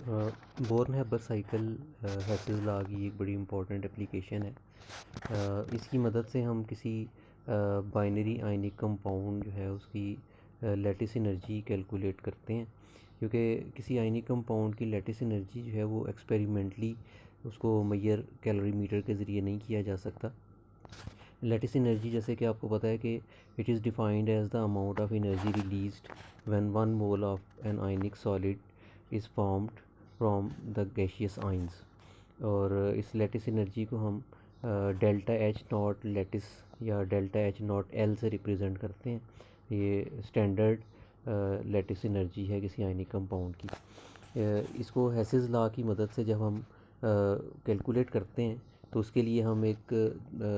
Born-Haber cycle हेसिस law की एक बड़ी इम्पोर्टेंट एप्लीकेशन है। इसकी मदद से हम किसी बाइनरी आयनिक कंपाउंड जो है उसकी लैटिस एनर्जी कैलकुलेट करते हैं, क्योंकि किसी आयनिक कंपाउंड की लैटिस एनर्जी जो है वो एक्सपेरिमेंटली उसको मेजर कैलोरीमीटर के ज़रिए नहीं किया जा सकता। लैटिस एनर्जी, जैसे कि आपको पता है कि it is defined as the amount of energy released when 1 mole of an ionic solid is formed from the gaseous ions. और इस लैटिस एनर्जी को हम डेल्टा एच नॉट लैटिस या डेल्टा एच नॉट एल से represent करते हैं। ये standard lattice energy है किसी आयनिक कंपाउंड की। इसको हेसिस लॉ की मदद से जब हम कैलकुलेट करते हैं तो उसके लिए हम एक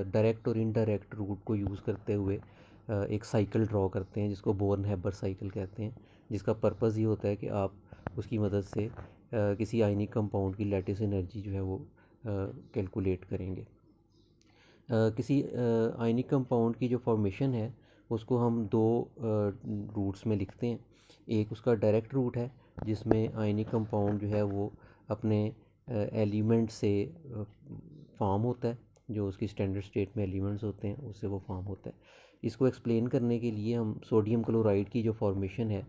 डायरेक्ट और इनडायरेक्ट रूट को यूज़ करते हुए एक साइकिल ड्रॉ करते हैं, जिसको बोर्न-हैबर साइकिल कहते हैं, जिसका पर्पज़ ये होता है कि आप उसकी मदद से किसी आयनिक कंपाउंड की लैटिस एनर्जी जो है वो कैलकुलेट करेंगे। किसी आयनिक कंपाउंड की जो फॉर्मेशन है उसको हम दो रूट्स में लिखते हैं। एक उसका डायरेक्ट रूट है जिसमें आयनिक कंपाउंड जो है वो अपने एलिमेंट से फॉर्म होता है, जो उसकी स्टैंडर्ड स्टेट में एलिमेंट्स होते हैं उससे वो फॉर्म होता है। इसको एक्सप्लेन करने के लिए हम सोडियम क्लोराइड की जो फॉर्मेशन है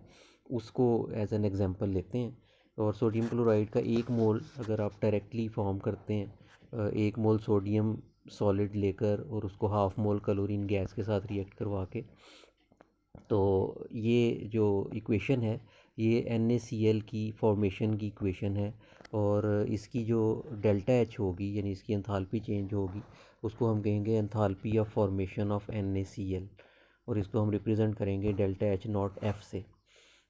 उसको एज एन एग्जांपल लेते हैं। और सोडियम क्लोराइड का 1 मोल अगर आप डायरेक्टली फॉर्म करते हैं, 1 मोल सोडियम सॉलिड लेकर और उसको हाफ मोल क्लोरीन गैस के साथ रिएक्ट करवा के, तो ये जो इक्वेशन है ये NaCl की फॉर्मेशन की इक्वेशन है। और इसकी जो डेल्टा एच होगी यानी इसकी एंथैल्पी चेंज होगी उसको हम कहेंगे enthalpy of formation of NaCl, और इसको हम रिप्रेजेंट करेंगे डेल्टा एच नॉट एफ से।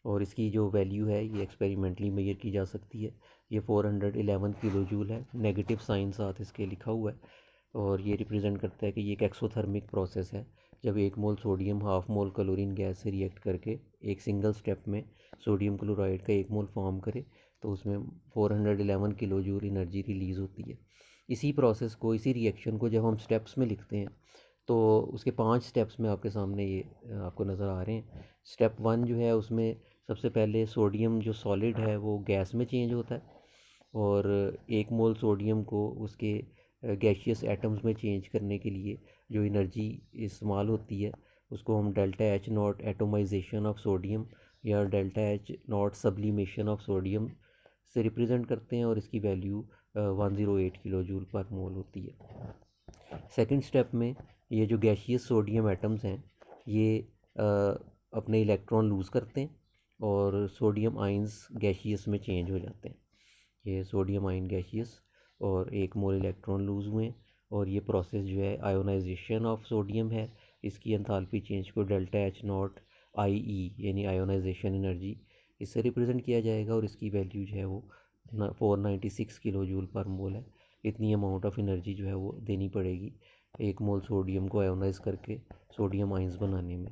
और इसकी जो वैल्यू है ये एक्सपेरिमेंटली मेजर की जा सकती है। ये 411 किलो जूल है, नेगेटिव साइन साथ इसके लिखा हुआ है। और ये रिप्रेजेंट करता है कि ये एक एक्सोथर्मिक प्रोसेस है। जब 1 मोल sodium half mole chlorine gas से रिएक्ट करके एक सिंगल स्टेप में सोडियम क्लोराइड का 1 मोल फॉर्म करे तो उसमें 411 किलो जूल एनर्जी रिलीज़ होती है। इसी प्रोसेस को, इसी रिएक्शन को जब हम स्टेप्स में लिखते हैं तो उसके 5 स्टेप्स में आपके सामने ये आपको नज़र आ रहे हैं। स्टेप 1 जो है उसमें सबसे पहले सोडियम जो सॉलिड है वो गैस में चेंज होता है, और 1 मोल सोडियम को उसके गैशियस एटम्स में चेंज करने के लिए जो एनर्जी इस्तेमाल होती है उसको हम delta H naught atomization of sodium या delta H naught sublimation of sodium से रिप्रेजेंट करते हैं, और इसकी वैल्यू 108 किलो जूल पर मोल होती है। सेकंड स्टेप में ये जो गैशियस सोडियम एटम्स हैं ये अपने इलेक्ट्रॉन लूज़ करते हैं और सोडियम आइंस गैशियस में चेंज हो जाते हैं। ये सोडियम आयन गैशियस और 1 मोल इलेक्ट्रॉन लूज़ हुए, और ये प्रोसेस जो है आयोनाइजेशन ऑफ सोडियम है। इसकी एंथैल्पी चेंज को डेल्टा एच नॉट आई यानी आयोनाइजेशन एनर्जी इससे रिप्रेजेंट किया जाएगा, और इसकी वैल्यू जो है वो 496 किलो जूल पर मोल है। इतनी अमाउंट ऑफ एनर्जी जो है वो देनी पड़ेगी 1 मोल सोडियम को आयोनाइज करके सोडियम आइंस बनाने में।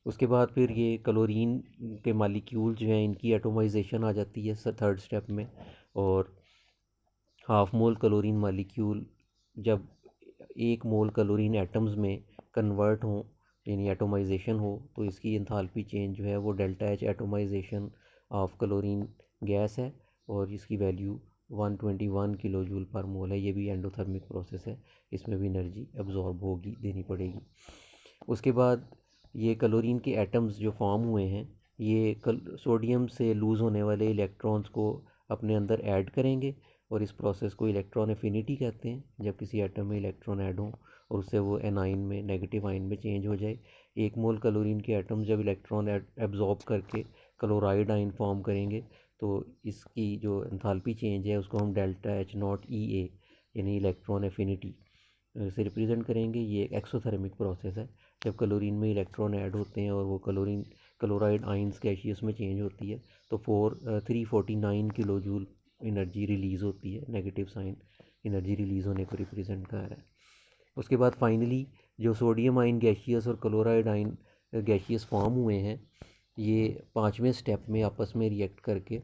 उसके बाद फिर ये क्लोरीन के मालिक्यूल जो हैं इनकी एटोमाइजेशन आ जाती है थर्ड स्टेप में, और हाफ मोल क्लोरीन मालिक्यूल जब 1 मोल क्लोरीन एटम्स में कन्वर्ट हों यानी एटोमाइजेशन हो तो इसकी एंथैल्पी चेंज जो है वो delta H atomisation of chlorine gas है, और इसकी वैल्यू 121 किलो जूल पर मोल है। ये भी एंडोथर्मिक प्रोसेस है, इसमें भी एनर्जी एब्जॉर्ब होगी, देनी पड़ेगी। उसके बाद ये क्लोरीन के एटम्स जो फॉर्म हुए हैं ये सोडियम से लूज़ होने वाले इलेक्ट्रॉन्स को अपने अंदर ऐड करेंगे, और इस प्रोसेस को इलेक्ट्रॉन एफिनिटी कहते हैं। जब किसी एटम में इलेक्ट्रॉन ऐड हो और उससे वो एनाइन में, नेगेटिव आयन में चेंज हो जाए, 1 मोल क्लोरीन के एटम जब इलेक्ट्रॉन एब्जॉर्ब करके क्लोराइड आयन फॉर्म करेंगे तो इसकी जो एंथैल्पी चेंज है उसको हम डेल्टा एच नॉट ई यानी इलेक्ट्रॉन एफिनिटी से रिप्रेजेंट करेंगे। ये एक एक्सोथर्मिक प्रोसेस है। जब क्लोरीन में इलेक्ट्रॉन ऐड होते हैं और वो क्लोराइड आइंस गैशियस में चेंज होती है तो 349 किलो जूल एनर्जी रिलीज़ होती है। नेगेटिव साइन एनर्जी रिलीज़ होने को रिप्रेजेंट कर रहा है। उसके बाद फाइनली जो सोडियम आयन गैशियस और क्लोराइड आयन गैशियस फॉर्म हुए हैं ये 5वें स्टेप में आपस में रिएक्ट करके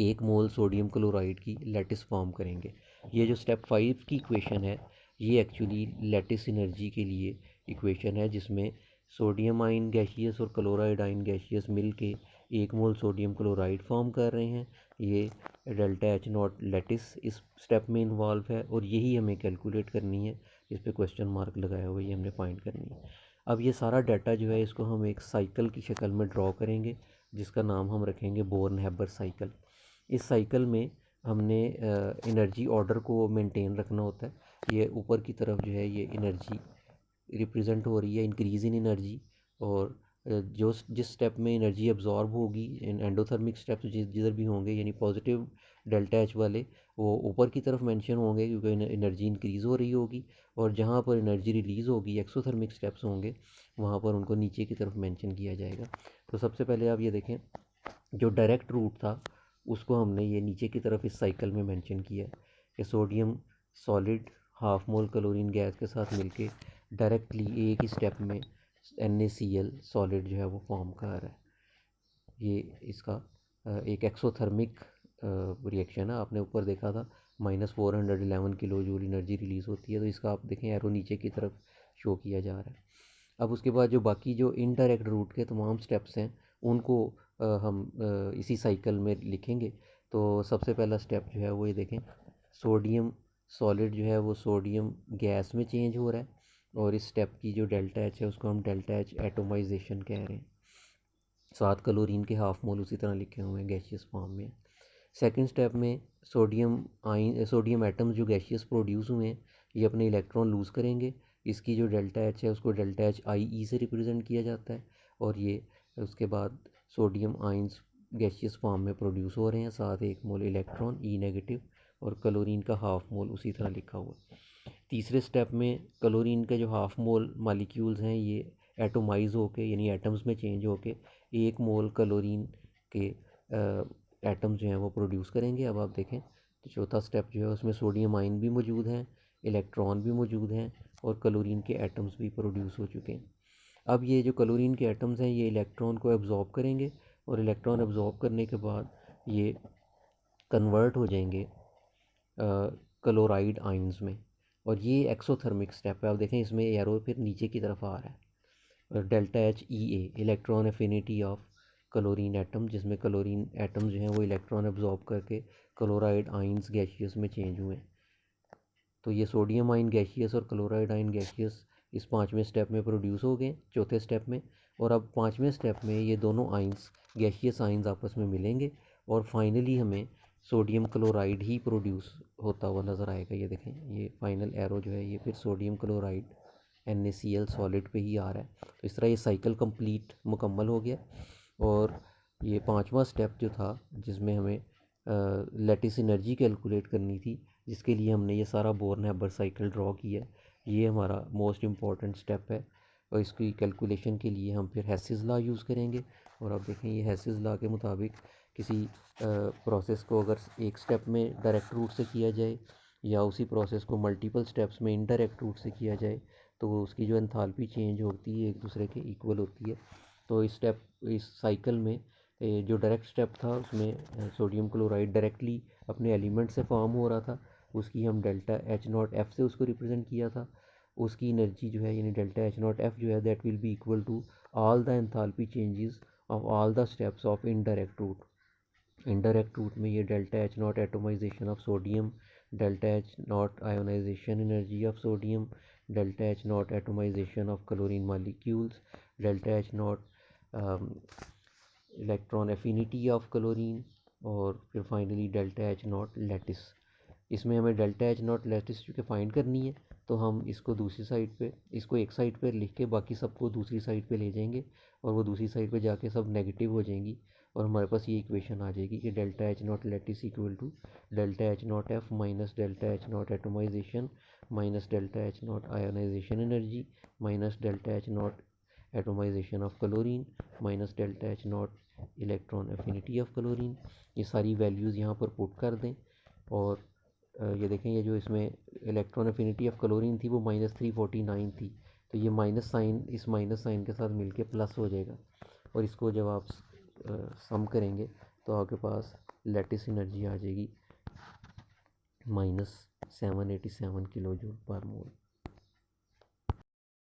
1 मोल सोडियम क्लोराइड की लैटिस फॉर्म करेंगे। ये जो स्टेप 5 की इक्वेशन है ये एक्चुअली लैटिस एनर्जी के लिए इक्वेशन है, जिसमें सोडियम आयन गैशियस और क्लोराइड आयन गैशियस मिल के 1 मोल सोडियम क्लोराइड फॉर्म कर रहे हैं। ये डेल्टा एच नॉट लैटिस इस स्टेप में इन्वॉल्व है, और यही हमें कैलकुलेट करनी है। इस पे क्वेश्चन मार्क लगाया हुआ ये हमने फाइंड करनी है। अब ये सारा डाटा जो है इसको हम एक साइकिल की शक्ल में ड्रॉ करेंगे, जिसका नाम हम रखेंगे बोर्न-हैबर साइकिल। इस साइकिल में हमने एनर्जी ऑर्डर को मेंटेन रखना होता है। ये ऊपर की तरफ जो है ये एनर्जी रिप्रेजेंट हो रही है, इंक्रीज़ इन एनर्जी, और जो जिस स्टेप में एनर्जी अब्जॉर्ब होगी इन एंडोथर्मिक स्टेप्स जिधर भी होंगे, यानी पॉजिटिव डेल्टा एच वाले, वो ऊपर की तरफ मेंशन होंगे क्योंकि एनर्जी इंक्रीज़ हो रही होगी, और जहाँ पर एनर्जी रिलीज़ होगी एक्सोथर्मिक स्टेप्स होंगे वहाँ पर उनको नीचे की तरफ मेंशन किया जाएगा। तो सबसे पहले आप ये देखें, जो डायरेक्ट रूट था उसको हमने ये नीचे की तरफ इस साइकिल में मेंशन किया है कि sodium solid half mole chlorine gas के साथ मिलके डायरेक्टली एक ही स्टेप में NaCl सॉलिड जो है वो फॉर्म कर रहा है। ये इसका एक एक्सोथर्मिक रिएक्शन है। आपने ऊपर देखा था -411 किलो जूल एनर्जी रिलीज़ होती है, तो इसका आप देखें एरो नीचे की तरफ शो किया जा रहा है। अब उसके बाद जो बाकी जो इनडायरेक्ट रूट के तमाम स्टेप्स हैं उनको हम इसी साइकिल में लिखेंगे। तो सबसे पहला स्टेप जो है वो ये देखें, सोडियम सॉलिड जो है वो सोडियम गैस में चेंज हो रहा है, और इस स्टेप की जो डेल्टा एच है उसको हम डेल्टा एच एटोमाइजेशन कह रहे हैं। 7 क्लोरीन के हाफ मोल उसी तरह लिखे हुए हैं, गैशियस फॉर्म में। सेकंड स्टेप में सोडियम एटम्स जो गैशियस प्रोड्यूस हुए हैं ये अपने इलेक्ट्रॉन लूज़ करेंगे। इसकी जो डेल्टा एच है उसको डेल्टा एच IE से रिप्रेजेंट किया जाता है, और ये उसके बाद सोडियम आइंस गैशियस फॉर्म में प्रोड्यूस हो रहे हैं, साथ 1 मोल इलेक्ट्रॉन E नेगेटिव, और क्लोरीन का हाफ मोल उसी तरह लिखा हुआ है। तीसरे स्टेप में क्लोरीन के जो हाफ मोल मालिक्यूल्स हैं ये एटोमाइज होके यानी एटम्स में चेंज होके 1 मोल क्लोरीन के एटम्स जो हैं वो प्रोड्यूस करेंगे। अब आप देखें तो चौथा स्टेप जो है उसमें सोडियम आयन भी मौजूद हैं, इलेक्ट्रॉन भी मौजूद हैं, और क्लोरीन के एटम्स भी प्रोड्यूस हो चुके हैं। अब ये जो क्लोरीन के एटम्स हैं ये इलेक्ट्रॉन को एब्जॉर्ब करेंगे, और इलेक्ट्रॉन एब्जॉर्ब करने के बाद ये कन्वर्ट हो जाएंगे क्लोराइड आयंस में, और ये एक्सोथर्मिक स्टेप है। आप देखें इसमें एरो फिर नीचे की तरफ आ रहा है, और delta H EA electron affinity of chlorine atom, जिसमें क्लोरीन एटम जो हैं वो इलेक्ट्रॉन एब्जॉर्ब करके क्लोराइड आयंस गैशियस में चेंज हुए हैं। तो ये सोडियम आयन गैशियस और क्लोराइड आयन गैशियस इस पाँचवें स्टेप में प्रोड्यूस हो गए, चौथे स्टेप में। और अब पाँचवें स्टेप में ये दोनों आयंस गैशियस आयंस आपस में मिलेंगे, और फाइनली हमें सोडियम क्लोराइड ही प्रोड्यूस होता हुआ नज़र आएगा। ये देखें ये फाइनल एरो जो है ये फिर सोडियम क्लोराइड NaCl सॉलिड पे ही आ रहा है। तो इस तरह ये साइकिल कंप्लीट मुकम्मल हो गया। और ये पांचवा स्टेप जो था जिसमें हमें लैटिस एनर्जी कैलकुलेट करनी थी, जिसके लिए हमने ये सारा बोर्न-हैबर साइकिल ड्रॉ किया, ये हमारा मोस्ट इम्पॉर्टेंट स्टेप है। और इसकी कैलकुलेशन के लिए हम फिर हेसिस लॉ यूज़ करेंगे। और अब देखें ये हेसिस लॉ के मुताबिक किसी प्रोसेस को अगर एक स्टेप में डायरेक्ट रूट से किया जाए, या उसी प्रोसेस को मल्टीपल स्टेप्स में इनडायरेक्ट रूट से किया जाए, तो उसकी जो एंथैल्पी चेंज होती है एक दूसरे के इक्वल होती है। तो इस साइकिल में जो डायरेक्ट स्टेप था उसमें सोडियम क्लोराइड डायरेक्टली अपने एलिमेंट से फॉर्म हो रहा था, उसकी हम डेल्टा H0F से उसको रिप्रेजेंट किया था। उसकी एनर्जी जो है यानी डेल्टा H0F जो है that will be equal to all the enthalpy changes of all the steps of indirect route. Indirect route में ये delta H0 atomization of sodium, delta H0 ionization energy of sodium, delta H0 atomization of chlorine molecules, delta H0 electron affinity of chlorine, और फिर finally delta H0 lattice. इसमें हमें delta H0 lattice चूँकि find करनी है, तो हम इसको दूसरी साइड पे इसको एक साइड पे लिख के बाकी सबको दूसरी साइड पे ले जाएंगे, और वो दूसरी साइड पे जाके सब नेगेटिव हो जाएंगी, और हमारे पास ये इक्वेशन आ जाएगी कि delta H0 lattice equal to delta H0F minus delta H0 atomization minus delta H0 ionization energy minus delta H0 atomization of chlorine minus delta H0 electron affinity of chlorine. ये सारी वैल्यूज़ यहाँ पर put कर दें, और ये देखें ये जो इसमें इलेक्ट्रॉन एफिनिटी ऑफ क्लोरीन थी वो -349 थी, तो ये माइनस साइन इस माइनस साइन के साथ मिलके प्लस हो जाएगा, और इसको जब आप सम करेंगे तो आपके पास लैटिस एनर्जी आ जाएगी -787 किलो जूल पर मोल।